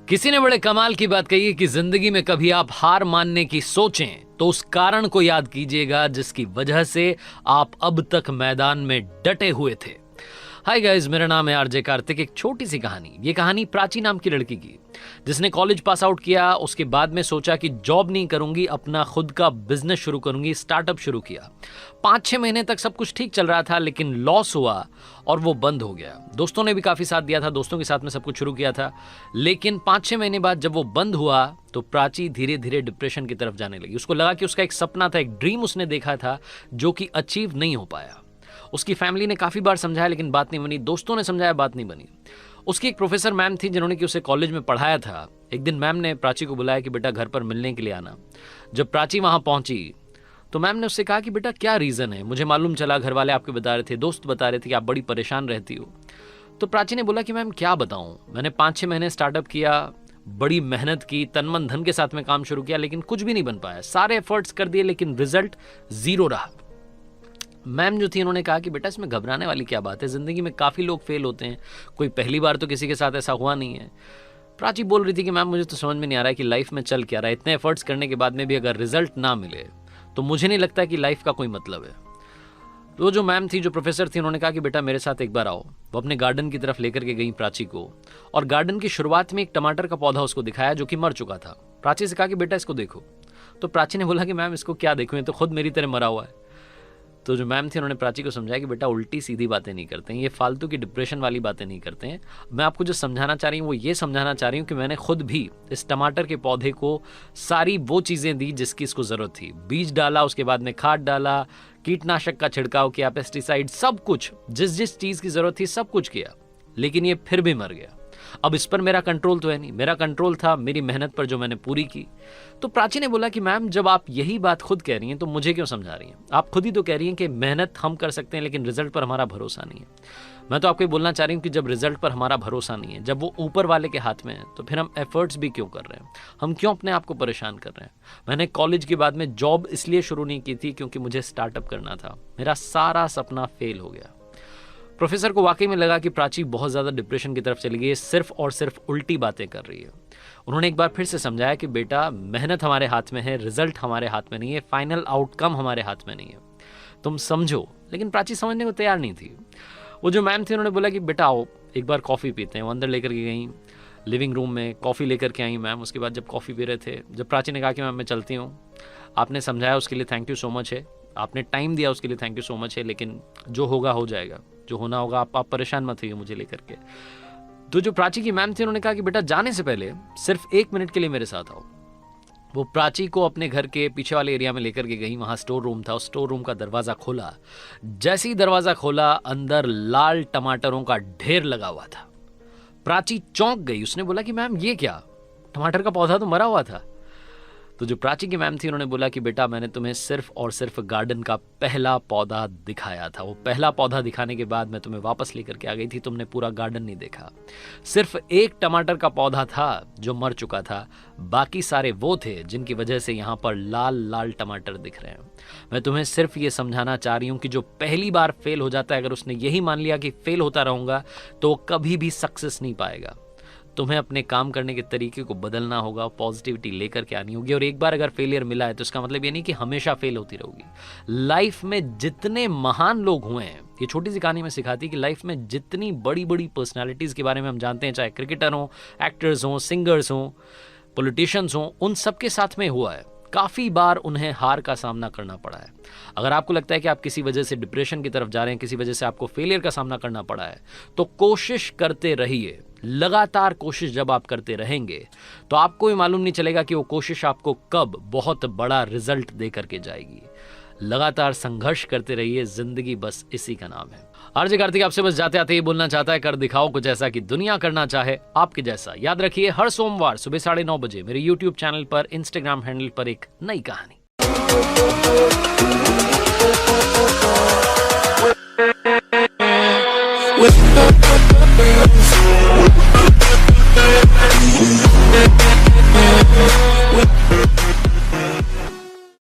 किसी ने बड़े कमाल की बात कही है कि जिंदगी में कभी आप हार मानने की सोचें तो उस कारण को याद कीजिएगा जिसकी वजह से आप अब तक मैदान में डटे हुए थे। हाय गाइस, मेरा नाम है आरजे कार्तिक। एक छोटी सी कहानी। ये कहानी प्राची नाम की लड़की की, जिसने कॉलेज पास आउट किया। उसके बाद में सोचा कि जॉब नहीं करूंगी, अपना खुद का बिजनेस शुरू करूंगी। स्टार्टअप शुरू किया। 5-6 महीने तक सब कुछ ठीक चल रहा था, लेकिन लॉस हुआ और वो बंद हो गया। दोस्तों ने भी काफी साथ दिया था, दोस्तों के साथ में सब कुछ शुरू किया था, लेकिन 5-6 महीने बाद जब वो बंद हुआ तो प्राची धीरे धीरे डिप्रेशन की तरफ जाने लगी। उसको लगा कि उसका एक सपना था, एक ड्रीम उसने देखा था जो कि अचीव नहीं हो पाया। उसकी फैमिली ने काफ़ी बार समझाया लेकिन बात नहीं बनी। दोस्तों ने समझाया, बात नहीं बनी। उसकी एक प्रोफेसर मैम थी जिन्होंने कि उसे कॉलेज में पढ़ाया था। एक दिन मैम ने प्राची को बुलाया कि बेटा घर पर मिलने के लिए आना। जब प्राची वहाँ पहुँची तो मैम ने उससे कहा कि बेटा क्या रीज़न है, मुझे मालूम चला घर वाले आपके बता रहे थे, दोस्त बता रहे थे कि आप बड़ी परेशान रहती हो। तो प्राची ने बोला कि मैम क्या बताऊँ, मैंने 5-6 महीने स्टार्टअप किया, बड़ी मेहनत की, तन मन धन के साथ में काम शुरू किया, लेकिन कुछ भी नहीं बन पाया। सारे एफर्ट्स कर दिए लेकिन रिजल्ट ज़ीरो रहा। मैम जो थी उन्होंने कहा कि बेटा इसमें घबराने वाली क्या बात है, ज़िंदगी में काफ़ी लोग फेल होते हैं, कोई पहली बार तो किसी के साथ ऐसा हुआ नहीं है। प्राची बोल रही थी कि मैम मुझे तो समझ में नहीं आ रहा है कि लाइफ में चल क्या रहा है, इतने एफर्ट्स करने के बाद में भी अगर रिजल्ट ना मिले तो मुझे नहीं लगता कि लाइफ का कोई मतलब है। तो जो मैम थी, जो प्रोफेसर थी, उन्होंने कहा कि बेटा मेरे साथ एक बार आओ। वो अपने गार्डन की तरफ लेकर के गई प्राची को, और गार्डन की शुरुआत में एक टमाटर का पौधा उसको दिखाया जो कि मर चुका था। प्राची से कहा कि बेटा इसको देखो। तो प्राची ने बोला कि मैम इसको क्या देखूँ, ये तो खुद मेरी तरह मरा हुआ है। तो जो मैम थी उन्होंने प्राची को समझाया कि बेटा उल्टी सीधी बातें नहीं करते हैं, ये फालतू की डिप्रेशन वाली बातें नहीं करते हैं। मैं आपको जो समझाना चाह रही हूँ वो ये समझाना चाह रही हूँ कि मैंने खुद भी इस टमाटर के पौधे को सारी वो चीज़ें दी जिसकी इसको ज़रूरत थी। बीज डाला, उसके बाद में खाद डाला, कीटनाशक का छिड़काव किया, पेस्टिसाइड, सब कुछ, जिस जिस चीज़ की ज़रूरत थी सब कुछ किया, लेकिन ये फिर भी मर गया। अब इस पर मेरा कंट्रोल तो है नहीं, मेरा कंट्रोल था मेरी मेहनत पर जो मैंने पूरी की। तो प्राची ने बोला कि मैम जब आप यही बात खुद कह रही हैं तो मुझे क्यों समझा रही हैं? आप खुद ही तो कह रही हैं कि मेहनत हम कर सकते हैं लेकिन रिजल्ट पर हमारा भरोसा नहीं है। मैं तो आपको ये बोलना चाह रही हूँ कि जब रिजल्ट पर हमारा भरोसा नहीं है, जब वो ऊपर वाले के हाथ में है, तो फिर हम एफर्ट्स भी क्यों कर रहे हैं? हम क्यों अपने आप को परेशान कर रहे हैं? मैंने कॉलेज के बाद में जॉब इसलिए शुरू नहीं की थी क्योंकि मुझे स्टार्टअप करना था। मेरा सारा सपना फेल हो गया। प्रोफेसर को वाकई में लगा कि प्राची बहुत ज़्यादा डिप्रेशन की तरफ चली गई है, सिर्फ और सिर्फ उल्टी बातें कर रही है। उन्होंने एक बार फिर से समझाया कि बेटा मेहनत हमारे हाथ में है, रिजल्ट हमारे हाथ में नहीं है, फाइनल आउटकम हमारे हाथ में नहीं है, तुम समझो। लेकिन प्राची समझने को तैयार नहीं थी। वो जो मैम थी उन्होंने बोला कि बेटा आओ एक बार कॉफ़ी पीते हैं। वो अंदर लेकर के गई, लिविंग रूम में कॉफ़ी लेकर के आई मैम। उसके बाद जब कॉफ़ी पी रहे थे, जब प्राची ने कहा कि मैम मैं चलती हूँ, आपने समझाया उसके लिए थैंक यू सो मच है, आपने टाइम दिया उसके लिए थैंक यू सो मच है, लेकिन जो होगा हो जाएगा, जो होना होगा, आप परेशान मत होइए मुझे लेकर के। तो जो प्राची की मैम थी उन्होंने कहा कि बेटा जाने से पहले सिर्फ 1 मिनट के लिए मेरे साथ आओ। वो प्राची को अपने घर के पीछे वाले एरिया में लेकर के गई। वहाँ स्टोर रूम था, उस स्टोर रूम का दरवाज़ा खोला। जैसे ही दरवाज़ा खोला, अंदर लाल टमाटरों का ढेर लगा हुआ था। प्राची चौंक गई। उसने बोला कि मैम ये क्या, टमाटर का पौधा तो मरा हुआ था। तो जो प्राची की मैम थी उन्होंने बोला कि बेटा मैंने तुम्हें सिर्फ और सिर्फ गार्डन का पहला पौधा दिखाया था। वो पहला पौधा दिखाने के बाद मैं तुम्हें वापस लेकर के आ गई थी, तुमने पूरा गार्डन नहीं देखा। सिर्फ एक टमाटर का पौधा था जो मर चुका था, बाकी सारे वो थे जिनकी वजह से यहाँ पर लाल लाल टमाटर दिख रहे हैं। मैं तुम्हें सिर्फ ये समझाना चाह रही हूँ कि जो पहली बार फेल हो जाता है, अगर उसने यही मान लिया कि फेल होता रहूँगा तो कभी भी सक्सेस नहीं पाएगा। तुम्हें अपने काम करने के तरीके को बदलना होगा, पॉजिटिविटी लेकर के आनी होगी। और एक बार अगर फेलियर मिला है तो इसका मतलब ये नहीं कि हमेशा फेल होती रहोगी। लाइफ में जितने महान लोग हुए हैं, ये छोटी सी कहानी में सिखाती है कि लाइफ में जितनी बड़ी बड़ी पर्सनालिटीज़ के बारे में हम जानते हैं, चाहे क्रिकेटर हों, एक्टर्स हों, सिंगर्स हों, पॉलिटिशियंस हों, उन सबके साथ में हुआ है। काफ़ी बार उन्हें हार का सामना करना पड़ा है। अगर आपको लगता है कि आप किसी वजह से डिप्रेशन की तरफ जा रहे हैं, किसी वजह से आपको फेलियर का सामना करना पड़ा है, तो कोशिश करते रहिए। लगातार कोशिश जब आप करते रहेंगे तो आपको भी मालूम नहीं चलेगा कि वो कोशिश आपको कब बहुत बड़ा रिजल्ट दे करके जाएगी। लगातार संघर्ष करते रहिए, जिंदगी बस इसी का नाम है। आरजे कार्तिक आपसे बस जाते आते ही बोलना चाहता है, कर दिखाओ कुछ ऐसा कि दुनिया करना चाहे आपके जैसा। याद रखिए, हर सोमवार सुबह 9:30 बजे मेरे YouTube चैनल पर, इंस्टाग्राम हैंडल पर एक नई कहानी।